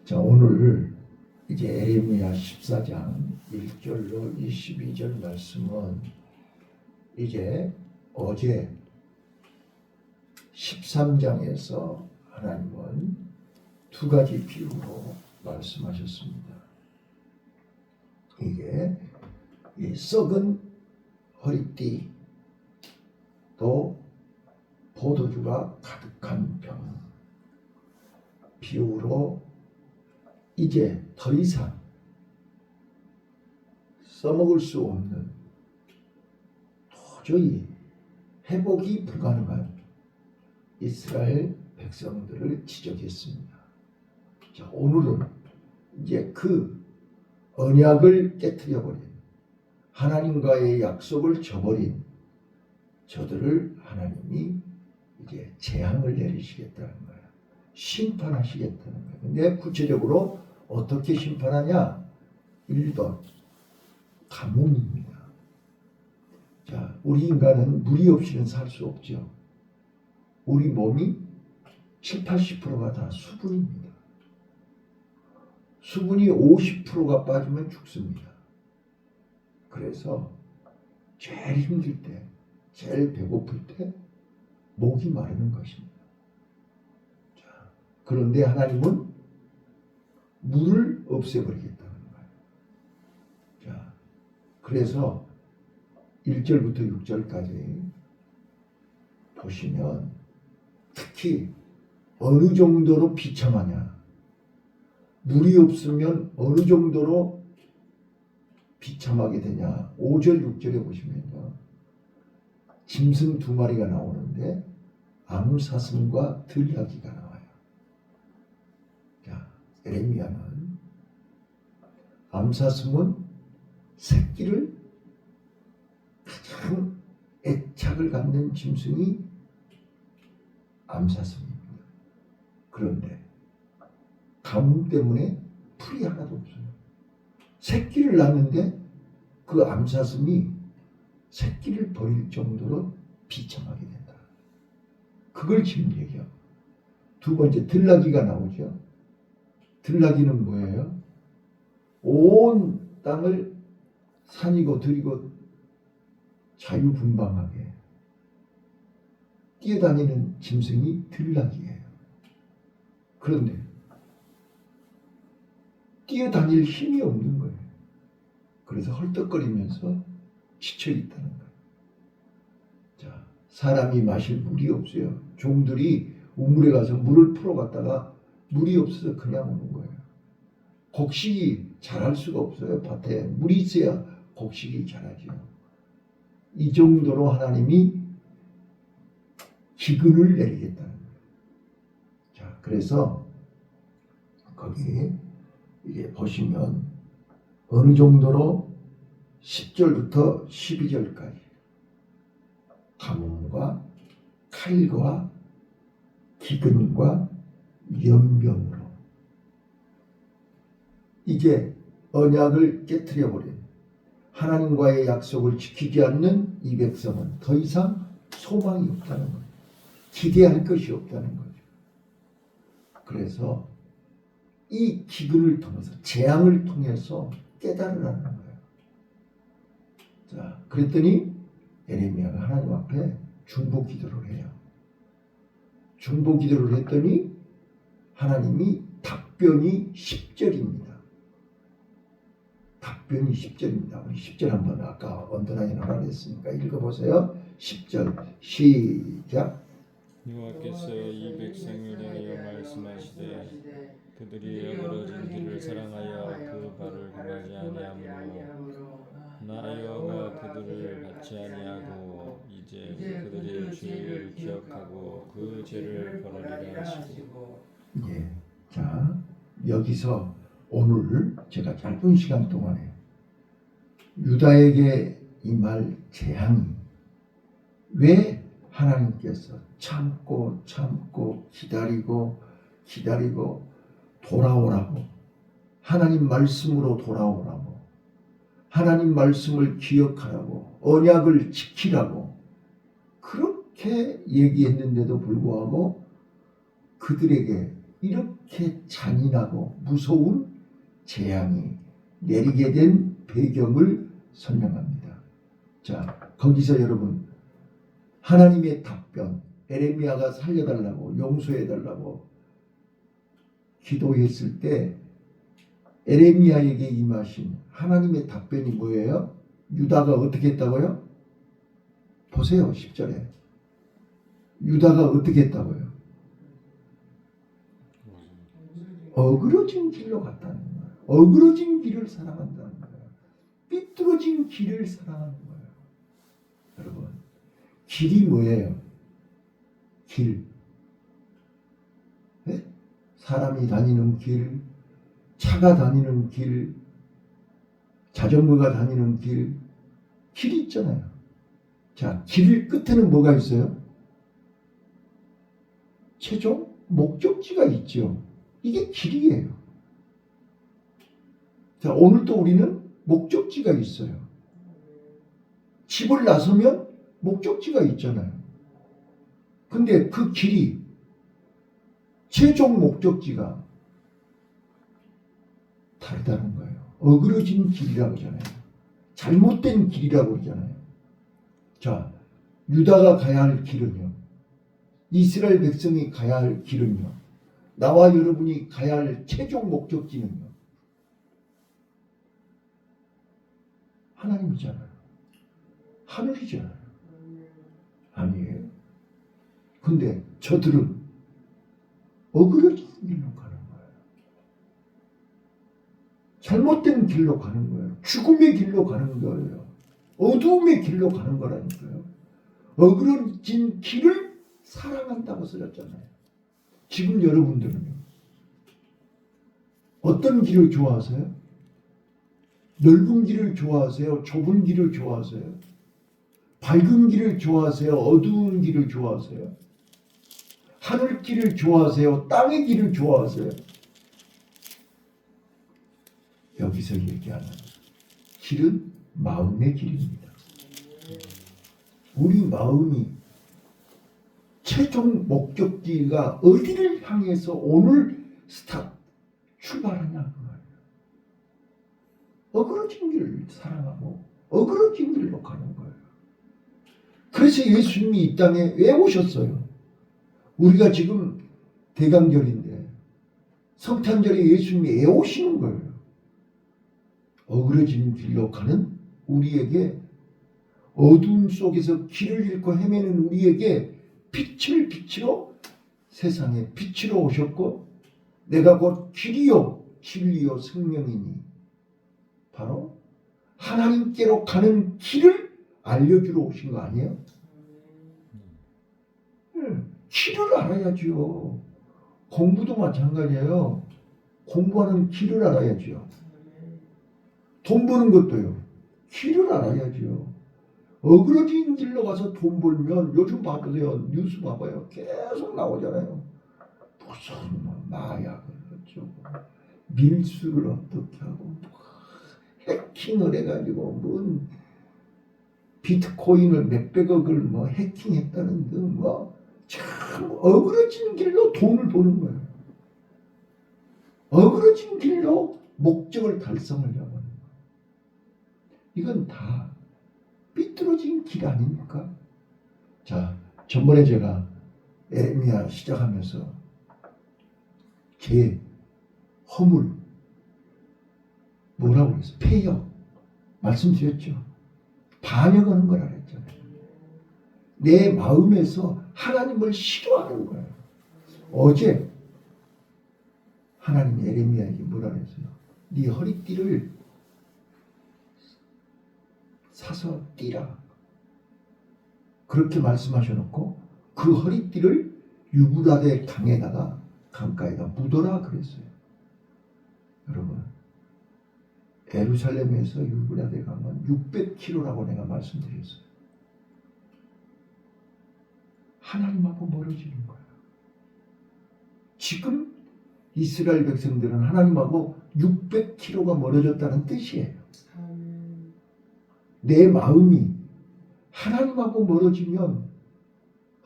자, 오늘 이제 에레미야 14장 1절로 22절 말씀은 이제 어제 13장에서 하나님은 두 가지 비유로 말씀하셨습니다. 이게 이 썩은 허리띠 또 포도주가 가득한 병 비유로 이제 더 이상 써먹을 수 없는 도저히 회복이 불가능한 이스라엘 백성들을 지적했습니다. 자, 오늘은 이제 그 언약을 깨트려버린 하나님과의 약속을 저버린 저들을 하나님이 이제 재앙을 내리시겠다는 거예요. 심판하시겠다는 거예요. 근데 구체적으로 어떻게 심판하냐? 1번 가뭄입니다. 자, 우리 인간은 물이 없이는 살 수 없죠. 우리 몸이 7, 80%가 다 수분입니다. 수분이 50%가 빠지면 죽습니다. 그래서 제일 힘들 때, 제일 배고플 때 목이 마르는 것입니다. 자, 그런데 하나님은 물을 없애버리겠다는 거예요. 자, 그래서 1절부터 6절까지 보시면 특히 어느 정도로 비참하냐, 물이 없으면 어느 정도로 비참하게 되냐. 5절 6절에 보시면요, 짐승 2마리가 나오는데 암사슴과 들나귀가 나와요. 자, 에레미야는 암사슴은 새끼를 가장 애착을 갖는 짐승이 암사슴입니다. 그런데 가뭄 때문에 풀이 하나도 없어요. 새끼를 낳는데 그 암사슴이 새끼를 버릴 정도로 비참하게 된다. 그걸 지금 얘기하고, 두 번째 들나귀가 나오죠. 들나귀는 뭐예요? 온 땅을 산이고 들이고 자유분방하게 뛰어다니는 짐승이 들나귀예요. 그런데 뛰어다닐 힘이 없는 거예요. 그래서 헐떡거리면서 지쳐있다는 거예요. 자, 사람이 마실 물이 없어요. 종들이 우물에 가서 물을 풀어갔다가 물이 없어서 그냥 오는 거예요. 곡식이 자랄 수가 없어요. 밭에 물이 있어야 곡식이 자라죠. 이 정도로 하나님이 기근을 내리겠다는 거예요. 자, 그래서 거기 이게 보시면 어느 정도로 10절부터 12절까지 가뭄과 칼과 기근과 연병으로 이제 언약을 깨트려버린 하나님과의 약속을 지키지 않는 이 백성은 더 이상 소망이 없다는 거예요. 기대할 것이 없다는 거죠. 그래서 이 기근을 통해서, 재앙을 통해서 깨달으라는 거예요. 자, 그랬더니 에레미야가 하나님 앞에 중보 기도를 해요. 중보 기도를 했더니 하나님이 답변이 10절입니다. 답변이 10절입니다. 우리 10절 한번 아까 언더라인 하라 했으니까 읽어보세요. 10절 시작. 여호와께서 이 백성을 향하여 말씀하시되 그들이 어그러진 길을 사랑하여 그 발을 금하지 아니하므로 나 여호와가 그들을 받지 아니하고 이제 그들이 주를 기억하고 그 죄를 벌하리라 하시고. 예. 자, 여기서 오늘 제가 짧은 시간 동안에 유다에게 임할 재앙이 왜 하나님께서 참고 기다리고 돌아오라고, 하나님 말씀으로 돌아오라고, 하나님 말씀을 기억하라고, 언약을 지키라고 그렇게 얘기했는데도 불구하고 그들에게 이렇게 이렇게 잔인하고 무서운 재앙이 내리게 된 배경을 설명합니다. 자, 거기서 여러분 하나님의 답변, 에레미야가 살려달라고 용서해달라고 기도했을 때 에레미야에게 임하신 하나님의 답변이 뭐예요? 유다가 어떻게 했다고요? 보세요. 10절에 유다가 어떻게 했다고요? 어그러진 길로 갔다는 거예요. 어그러진 길을 사랑한다는 거예요. 삐뚤어진 길을 사랑하는 거예요. 여러분, 길이 뭐예요? 길. 네? 사람이 다니는 길, 차가 다니는 길, 자전거가 다니는 길, 길이 있잖아요. 자, 길 끝에는 뭐가 있어요? 최종 목적지가 있죠. 이게 길이에요. 자, 오늘도 우리는 목적지가 있어요. 집을 나서면 목적지가 있잖아요. 근데 그 길이 최종 목적지가 다르다는 거예요. 어그러진 길이라고 하잖아요. 잘못된 길이라고 그러잖아요. 자, 유다가 가야 할 길은요. 이스라엘 백성이 가야 할 길은요. 나와 여러분이 가야 할 최종 목적지는요. 하나님이잖아요. 하늘이잖아요. 아니에요. 근데 저들은 어그러진 길로 가는 거예요. 잘못된 길로 가는 거예요. 죽음의 길로 가는 거예요. 어두움의 길로 가는 거라니까요. 어그러진 길을 사랑한다고 써졌잖아요. 지금 여러분들은요. 어떤 길을 좋아하세요? 넓은 길을 좋아하세요? 좁은 길을 좋아하세요? 밝은 길을 좋아하세요? 어두운 길을 좋아하세요? 하늘길을 좋아하세요? 땅의 길을 좋아하세요? 여기서 얘기하는 길은 마음의 길입니다. 우리 마음이 최종 목적지가 어디를 향해서 오늘 출발하냐 그 말이에요. 어그러진 길을 사랑하고 어그러진 길로 가는 거예요. 그래서 예수님이 이 땅에 왜 오셨어요? 우리가 지금 대강절인데 성탄절에 예수님이 왜 오시는 거예요? 어그러진 길로 가는 우리에게, 어두움 속에서 길을 잃고 헤매는 우리에게 빛을 비치러 세상에 빛으로 오셨고, 내가 곧 길이요 진리요 생명이니 바로 하나님께로 가는 길을 알려주러 오신 거 아니에요? 길을 알아야죠. 공부도 마찬가지예요. 공부하는 길을 알아야죠. 돈 버는 것도요. 길을 알아야죠. 어그러진 길로 가서 돈 벌면 요즘 봐보세요. 뉴스 봐봐요. 계속 나오잖아요. 무슨 마약을 어쩌고 밀수를 어떻게 하고 해킹을 해가지고 뭔 비트코인을 몇백억을 뭐 해킹했다는 등 뭐 참 어그러진 길로 돈을 버는 거예요. 어그러진 길로 목적을 달성하려고 하는 거예요. 이건 다 삐뚤어진 길 아닙니까? 자, 전번에 제가 에레미야 시작하면서 제 허물 뭐라고 그랬어요? 폐역 말씀드렸죠. 반역하는 거라 그랬잖아요. 내 마음에서 하나님을 싫어하는 거예요. 어제 하나님이 에레미야에게 뭐라 그랬어요? 네 허리띠를 사서 띠라. 그렇게 말씀하셔놓고 그 허리띠를 유브라데 강가에다 묻어라 그랬어요. 여러분, 예루살렘에서 유브라데 강은 600km라고 내가 말씀드렸어요. 하나님하고 멀어지는 거예요. 지금 이스라엘 백성들은 하나님하고 600km가 멀어졌다는 뜻이에요. 내 마음이 하나님하고 멀어지면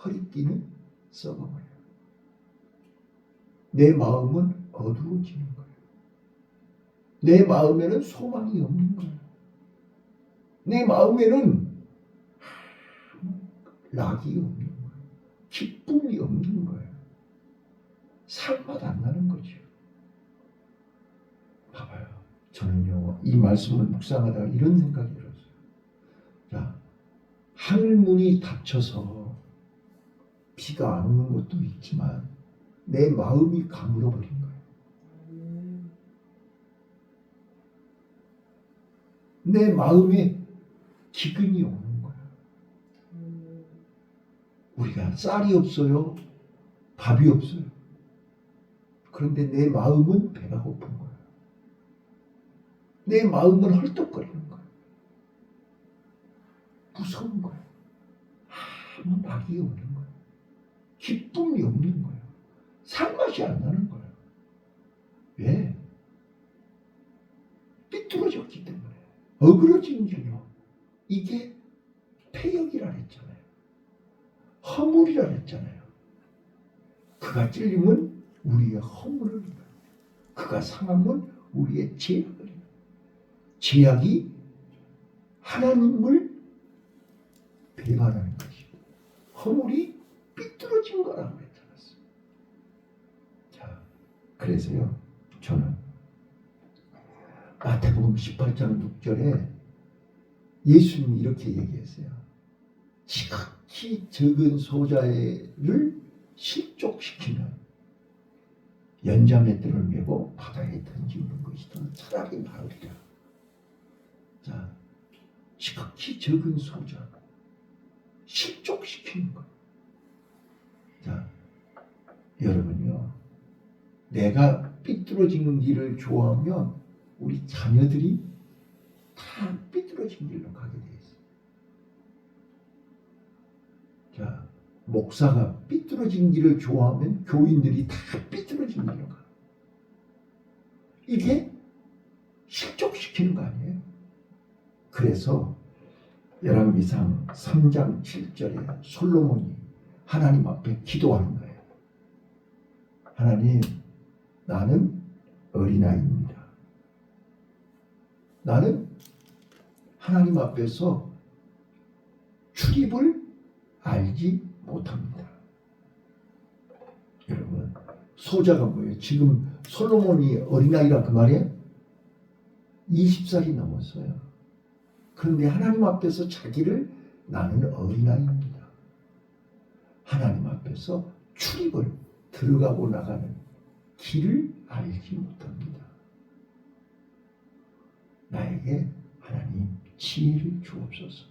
허리띠는 썩어버려요. 내 마음은 어두워지는 거예요. 내 마음에는 소망이 없는 거예요. 내 마음에는 낙이 없는 거예요. 기쁨이 없는 거예요. 살맛 안 나는 거죠. 봐봐요. 저는요, 이 말씀을 묵상하다가 이런 생각이 들었어요. 자, 하늘문이 닫혀서 비가 안 오는 것도 있지만 내 마음이 가물어버린 거예요. 내 마음에 기근이 오는 거예요. 우리가 쌀이 없어요. 밥이 없어요. 그런데 내 마음은 배가 고픈 거예요. 내 마음은 헐떡거리는 거예요. 무서운 거예요. 아무 낙이 없는 거예요. 기쁨이 없는 거예요. 살맛이 안 나는 거예요. 왜? 삐뚤어졌기 때문에. 어그러진 길로. 이게 폐역이라 그랬잖아요. 허물이라 그랬잖아요. 그가 찔림은 우리의 허물을, 그가 상함은 우리의 죄악을. 죄악이 하나님을 배반하는 것이고 허물이 삐뚤어진 거라고 그랬잖아요. 자, 그래서요, 저는 마태복음 18장 6절에 예수님이 이렇게 얘기했어요. 지극히 적은 소자를 실족시키면 연자맷돌을 메고 바다에 던지는 것이 더 차라리 나으리라. 자, 지극히 적은 소자 실족시키는 것. 자, 여러분요, 내가 삐뚤어지는 길을 좋아하면 우리 자녀들이 다 삐뚤어진 길로 가게 돼 있어요. 자, 목사가 삐뚤어진 길을 좋아하면 교인들이 다 삐뚤어진 길로 가. 이게 실족시키는 거 아니에요? 그래서 열왕기상 3장 7절에 솔로몬이 하나님 앞에 기도하는 거예요. 하나님, 나는 어린아이입니다. 나는 하나님 앞에서 출입을 알지 못합니다. 여러분, 소자가 뭐예요? 지금 솔로몬이 어린아이라 그 말이에요? 20살이 넘었어요. 그런데 하나님 앞에서 자기를 나는 어린아이입니다. 하나님 앞에서 출입을 들어가고 나가는 길을 알지 못합니다. 나에게 하나님 지혜를 주옵소서.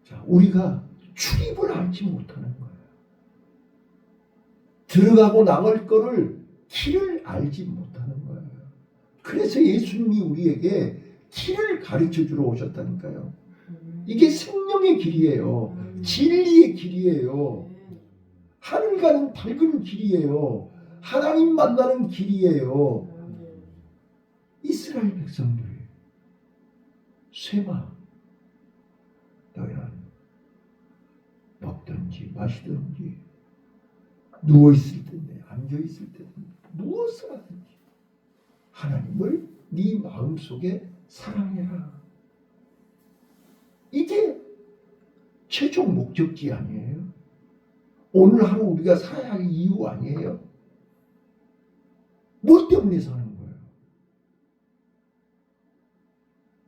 자, 우리가 출입을 알지 못하는 거예요. 들어가고 나갈 거를 길을 알지 못하는 거예요. 그래서 예수님이 우리에게 길을 가르쳐 주러 오셨다니까요. 이게 생명의 길이에요. 진리의 길이에요. 하늘 가는 밝은 길이에요. 하나님 만나는 길이에요. 이스라엘 백성들이 쇠마, 너희는 먹든지 마시든지 누워있을 때든지 앉아있을 때든지 무엇을 하든지 하나님을 네 마음속에 사랑해라. 이게 최종 목적지 아니에요? 오늘 하루 우리가 살아야 할 이유 아니에요? 뭐 때문에 사는 거예요?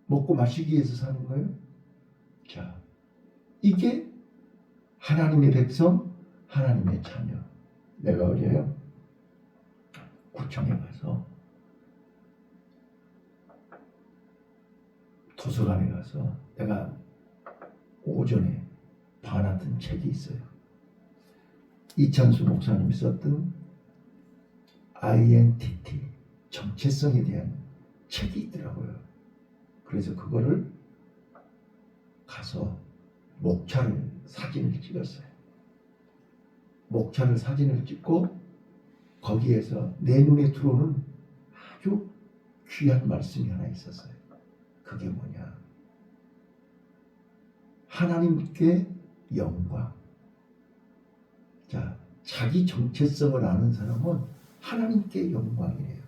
먹고 마시기 위해서 사는 거예요? 자, 이게 하나님의 백성, 하나님의 자녀. 내가 어제요, 구청에 가서 도서관에 가서 내가 오전에 봐놨던 책이 있어요. 이찬수 목사님이 썼던 아이덴티티, 정체성에 대한 책이 있더라고요. 그래서 그거를 가서 목차를 사진을 찍었어요. 목차를 사진을 찍고 거기에서 내 눈에 들어오는 아주 귀한 말씀이 하나 있었어요. 그게 뭐냐? 하나님께 영광. 자, 자기 정체성을 아는 사람은 하나님께 영광이에요.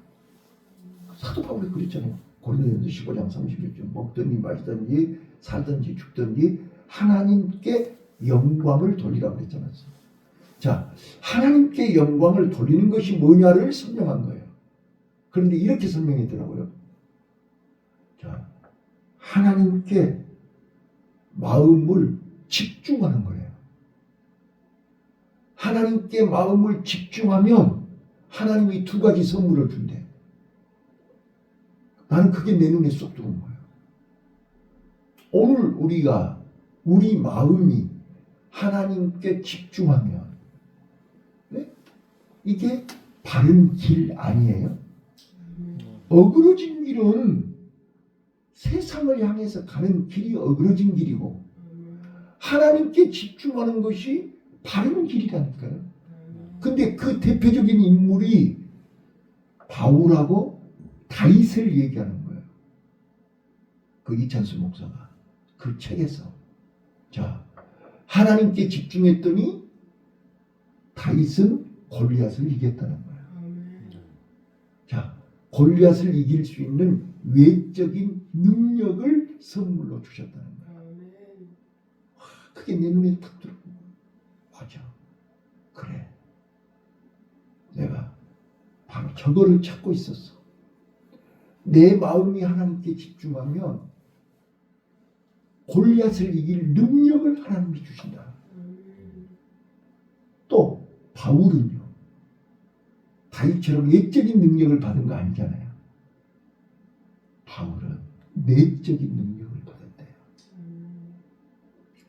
사도 바울이 그랬잖아요. 고린도전서 15장 31절 먹든지 마시든지 살든지 죽든지 하나님께 영광을 돌리라고 그랬잖아요. 자, 하나님께 영광을 돌리는 것이 뭐냐를 설명한 거예요. 그런데 이렇게 설명했더라고요. 자, 하나님께 마음을 집중하는 거예요. 하나님께 마음을 집중하면 하나님이 두 가지 선물을 준대. 나는 그게 내 눈에 쏙 들어온 거예요. 오늘 우리가 우리 마음이 하나님께 집중하면 네? 이게 바른 길 아니에요? 어그러진 길은 세상을 향해서 가는 길이 어그러진 길이고 하나님께 집중하는 것이 바른 길이라니까요. 근데 그 대표적인 인물이 바울하고 다윗을 얘기하는 거예요. 그 이찬수 목사가 그 책에서. 자, 하나님께 집중했더니 다윗은 골리앗을 이겼다는 거예요. 자, 골리앗을 이길 수 있는 외적인 능력을 선물로 주셨다는 거예요. 그게 내 눈에 탁 들어온 거예요. 맞아. 그래. 내가 바로 저거를 찾고 있었어. 내 마음이 하나님께 집중하면 골리앗을 이길 능력을 하나님이 주신다. 또 바울은요. 다윗처럼 외적인 능력을 받은 거 아니잖아요. 바울은 내적인 능력을 받았대요.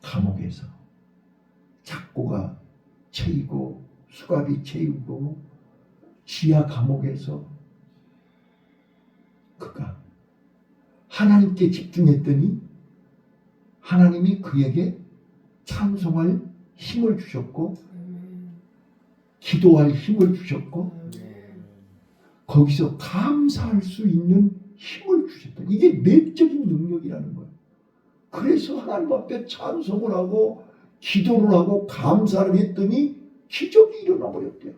감옥에서 작고가 채이고 수갑이 채이고 지하 감옥에서 그가 하나님께 집중했더니 하나님이 그에게 찬송할 힘을 주셨고 기도할 힘을 주셨고 거기서 감사할 수 있는 힘을 주셨다. 이게 내적인 능력이라는 거예요. 그래서 하나님 앞에 찬송을 하고 기도를 하고 감사를 했더니 기적이 일어나 버렸대요.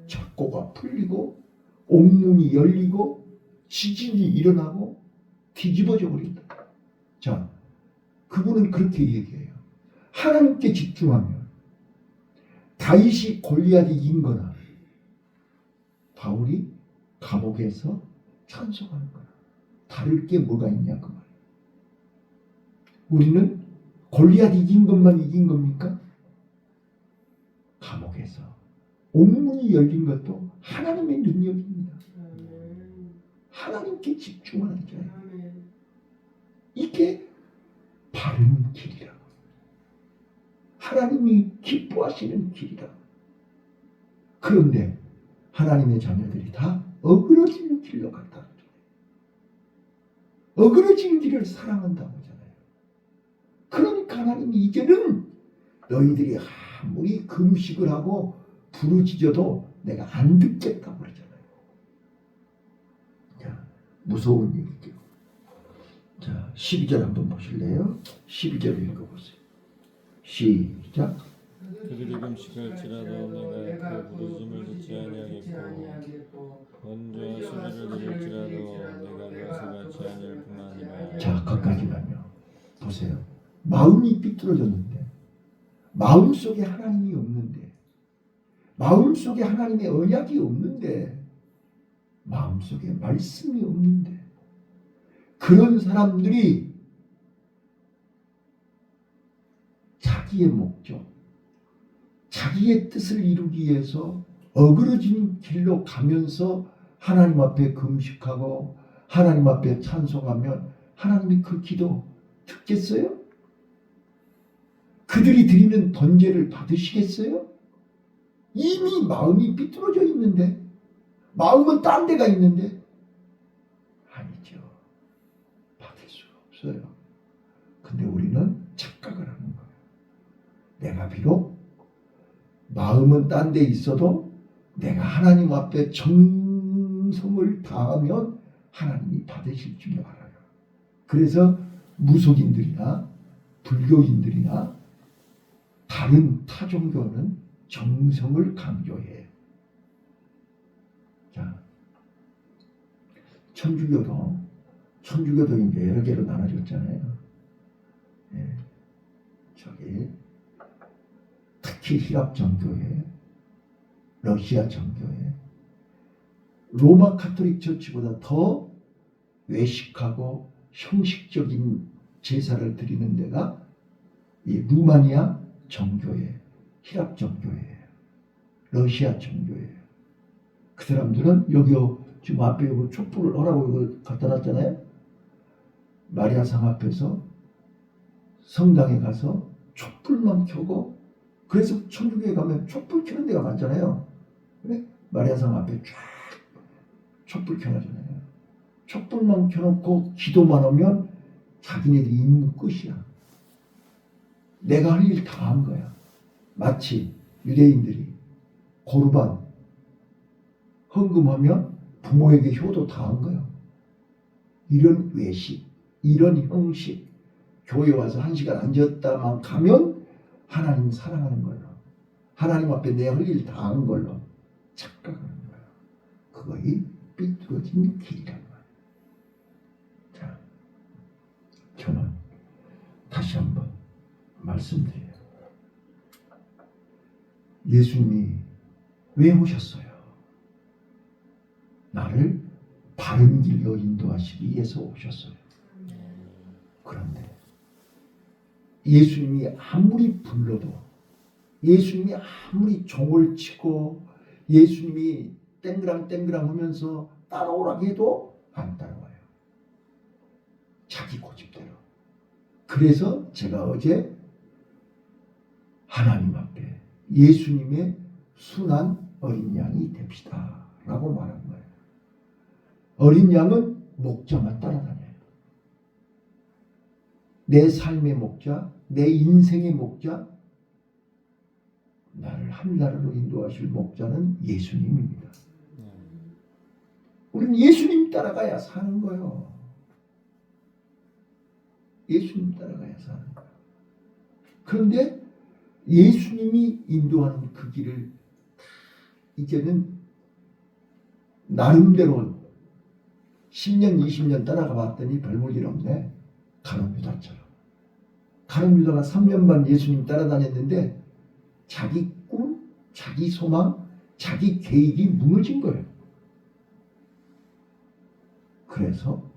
작고가 풀리고 옥문이 열리고 지진이 일어나고 뒤집어져 버린다. 자, 그분은 그렇게 얘기해요. 하나님께 집중하면 다윗이 골리앗이 이긴 거나 바울이 감옥에서 찬송하는 거나 다를 게 뭐가 있냐 그 말이에요. 우리는 골리앗 이긴 것만 이긴 겁니까? 감옥에서 옥문이 열린 것도 하나님의 능력입니다. 하나님께 집중하는 자예요. 이게 바른 길이라고. 하나님이 기뻐하시는 길이라고. 그런데 하나님의 자녀들이 다 어그러지는 길로 갔다. 어그러지는 길을 사랑한다고 하잖아요. 그러니까 하나님이 이제는 너희들이 아무리 금식을 하고 부르짖어도 내가 안 듣겠다고 그러잖아요. 자, 무서운 얘기죠. 자, 12절 한번 보실래요? 12절 읽어보세요. 시작. 그들이 금식할지라도 내가 그 부르짖음을 듣지 아니하겠고 번제와 수제를 드릴지라도 내가 그것을 받지 아니할 뿐 아니라. 자, 거기까지만요. 보세요. 마음이 삐뚤어졌는데 마음속에 하나님이 없는데 마음속에 하나님의 언약이 없는데 마음속에 말씀이 없는데 그런 사람들이 자기의 목적, 자기의 뜻을 이루기 위해서 어그러진 길로 가면서 하나님 앞에 금식하고 하나님 앞에 찬송하면 하나님이 그 기도 듣겠어요? 그들이 드리는 번제를 받으시겠어요? 이미 마음이 삐뚤어져 있는데 마음은 딴 데가 있는데 아니죠. 받을 수가 없어요. 근데 우리는 착각을 하는 거예요. 내가 비록 마음은 딴 데 있어도 내가 하나님 앞에 정성을 다하면 하나님이 받으실 줄 알아요. 그래서 무속인들이나 불교인들이나 다른 타종교는 정성을 강조해. 자, 천주교도 이제 여러 개로 나눠졌잖아요. 예, 저기 특히 히랍 정교회, 러시아 정교회, 로마 카톨릭 처치보다 더 외식하고 형식적인 제사를 드리는 데가 이 루마니아 정교회, 히랍 정교회예요. 러시아 정교회예요. 그 사람들은 여기요 지금 앞에 이거 촛불을 하라고 이거 갖다 놨잖아요. 마리아상 앞에서 성당에 가서 촛불만 켜고, 그래서 천주교에 가면 촛불 켜는 데가 많잖아요. 그래? 마리아상 앞에 쫙 촛불 켜놔잖아요. 촛불만 켜놓고 기도만 하면 자기네들이 임무 끝이야. 내가 할 일 다 한 거야. 마치 유대인들이 고르반 헌금하면 부모에게 효도 다 한 거야. 이런 외식, 이런 형식, 교회 와서 1시간 앉았다만 가면 하나님 사랑하는 걸로, 하나님 앞에 내 할 일 다 한 걸로 착각하는 거야. 그거이 삐뚤어진 길이란 말이야. 자, 저는 다시 한번 말씀드려요. 예수님이 왜 오셨어요? 나를 바른 길로 인도하시기 위해서 오셨어요. 그런데 예수님이 아무리 불러도, 예수님이 아무리 종을 치고, 예수님이 땡그랑 하면서 따라오라고 해도 안 따라와요. 자기 고집대로. 그래서 제가 어제 하나님 앞에 예수님의 순한 어린 양이 됩시다 라고 말한 거예요. 어린 양은 목자만 따라다녀요. 내 삶의 목자, 내 인생의 목자, 나를 하늘나라로 인도하실 목자는 예수님입니다. 우리는 예수님 따라가야 사는 거예요. 예수님 따라가야 사는 거예요. 그런데 예수님이 인도하는 그 길을 이제는 나름대로 10년, 20년 따라가 봤더니 별 볼 일 없네. 가룟 유다처럼. 가룟 유다가 3년 반 예수님 따라다녔는데 자기 꿈, 자기 소망, 자기 계획이 무너진 거예요. 그래서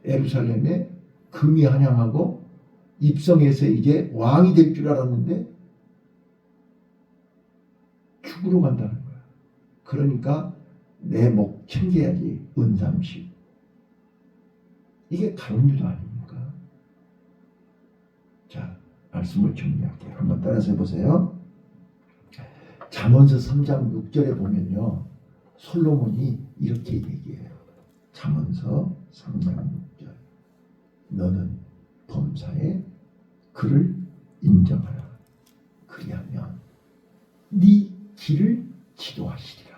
예루살렘에 금이 한양하고 입성해서 이제 왕이 될 줄 알았는데 죽으러 간다는 거야. 그러니까 내 목 챙겨야지. 은삼십. 이게 가룟 유다 아닙니까? 자, 말씀을 정리할게요. 한번 따라서 해보세요. 잠언서 3장 6절에 보면요, 솔로몬이 이렇게 얘기해요. 잠언서 3장 6절. 너는 범사에 그를 인정하라. 그리하면 네 길을 지도하시리라.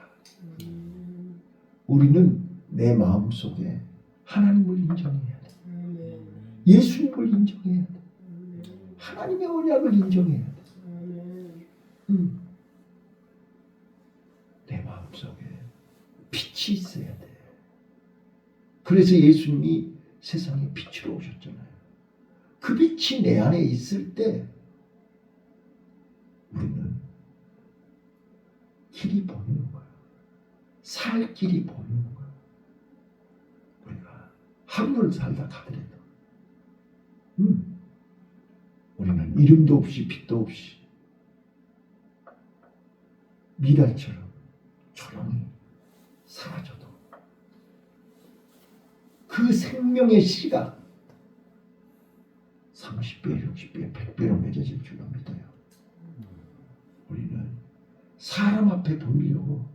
우리는 내 마음속에 하나님을 인정해야 돼. 예수님을 인정해야 돼. 하나님의 언약을 인정해야 돼. 내 마음속에 빛이 있어야 돼. 그래서 예수님이 세상에 빛으로 오셨잖아요. 그 빛이 내 안에 있을 때 우리는 길이 보이는 거야. 살 길이 보이는 거야. 우리가 하루를 살다 가더라도 우리는 이름도 없이 빛도 없이 미랄처럼 조용히 사라져도 그 생명의 씨가 30배, 60배, 100배로 맺어질 줄로 믿어요. 우리는 사람 앞에 보이려고,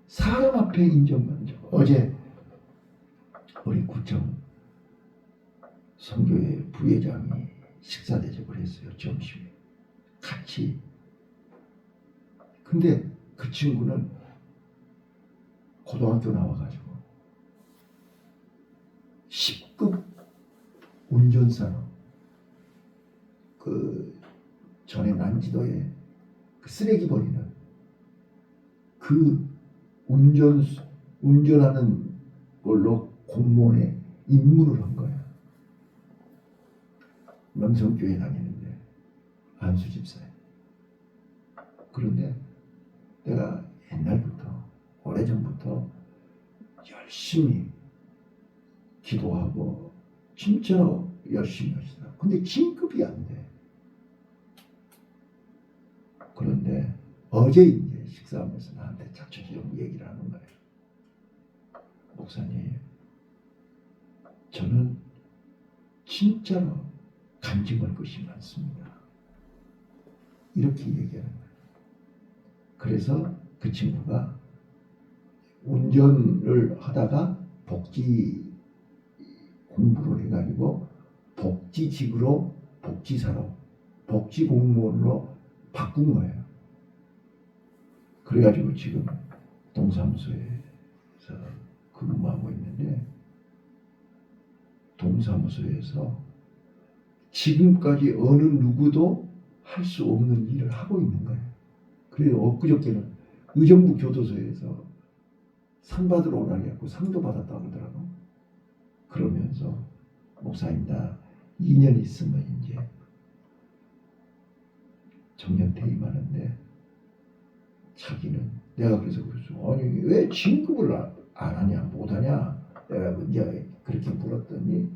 사람 앞에 인정받으려고. 어제 우리 구청 선교회 부회장이 식사 대접을 했어요. 점심에 같이. 근데 그 친구는 고등학교 나와가지고 10급 운전사로 그 전에 난지도에 그 그 쓰레기 버리는 그 운전하는 걸로 공무원에 입문을 한 거야. 명성교회 다니는데 안수 집사에. 그런데 내가 옛날부터 오래전부터 열심히 기도하고 진짜로 열심히 했어. 근데 진급이 안 돼. 그런데 어제 이제 식사하면서 나한테 자초지종 얘기를 하는 거예요. 목사님, 저는 진짜로 간증할 것이 많습니다. 이렇게 얘기하는 거예요. 그래서 그 친구가 운전을 하다가 복지 공부를 해가지고 복지직으로 복지사로 복지공무원으로 바꾼 거예요. 그래가지고 지금 동사무소에서 근무하고 있는데 동사무소에서 지금까지 어느 누구도 할 수 없는 일을 하고 있는 거예요. 그래서 엊그저께는 의정부 교도소에서 상 받으러 오라고 해서 상도 받았다고 그러더라고. 그러면서 목사님 나 2년 있으면 이제 정년 퇴임하는데 자기는 내가 그래서 아니 왜 진급을 안 하냐 못하냐 내가 이제 그렇게 물었더니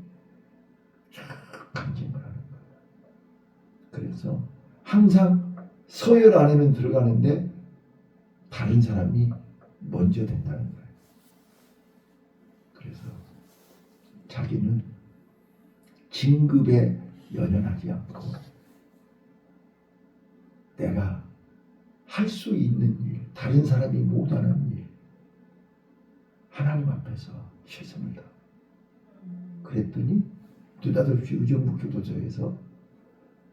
참 간증을 하는 거야. 그래서 항상 서열 안에는 들어가는데 다른 사람이 먼저 된다는 거예요. 그래서 자기는 진급에 연연하지 않고 내가 할 수 있는 일, 다른 사람이 못하는 일, 하나님 앞에서 최선을 다. 그랬더니 느닷없이 의정부 교도소에서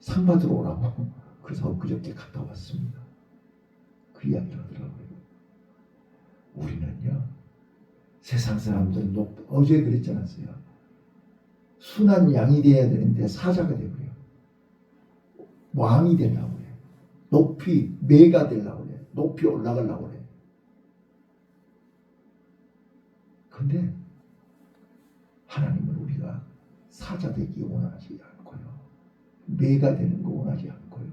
상 받으러 오라고 그래서 엊그저께 갔다 왔습니다. 그 이야기를 하더라고요. 우리는요 세상 사람들은 어제 그랬지 않았어요? 순한 양이 돼야 되는데 사자가 되고요. 왕이 되려고 그래. 높이 매가 되려고 그래. 높이 올라가려고 그래. 근데 하나님은 우리가 사자 되기 원하지 않고요. 매가 되는 거 원하지 않고요.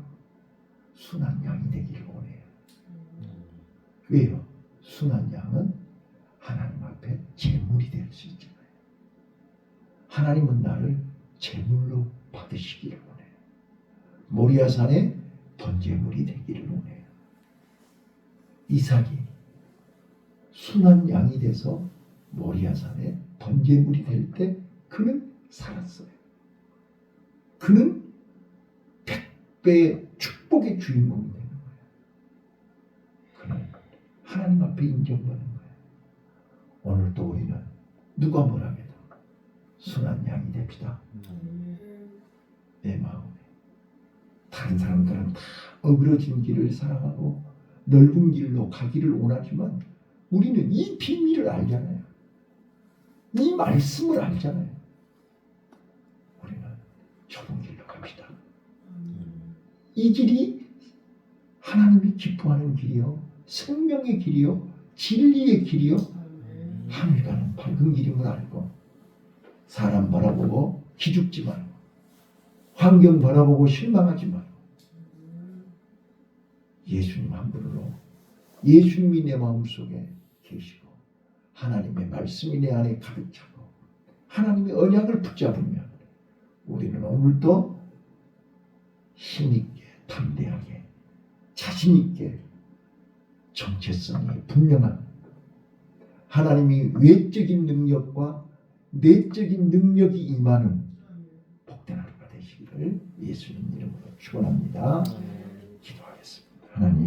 순한 양이 되기를 원해요. 왜요? 순한 양은 하나님 앞에 제물이 될 수 있잖아요. 하나님은 나를 제물로 받으시기를 원해요. 모리아산에 번제물이 되기를 원해요. 이삭이 순한 양이 돼서 모리아산에 번제물이 될 때 그는 살았어요. 그는 100배의 축복의 주인공이 되는 거예요. 그는 하나님 앞에 인정받는 거예요. 오늘도 우리는 누가 뭐라 해도 순한 양이 됩시다. 내 마음에. 다른 사람들은 다 어그러진 길을 사랑하고 넓은 길로 가기를 원하지만 우리는 이 비밀을 알잖아요. 이 말씀을 알잖아요. 우리는 좁은 길로 갑시다. 이 길이 하나님이 기뻐하는 길이요, 생명의 길이요, 진리의 길이요, 하늘 가는 밝은 길임을 알고 사람 바라보고 기죽지 말고 환경 바라보고 실망하지 말고 예수님 한 분으로 예수님이 내 마음속에 계시고 하나님의 말씀이 내 안에 가득 차고 하나님의 언약을 붙잡으면 우리는 오늘도 힘있게 담대하게 자신있게 정체성이 분명한 하나님이 외적인 능력과 내적인 능력이 임하는 복된 하루가 되시기를 예수님 이름으로 축원합니다. 기도하겠습니다. 하나님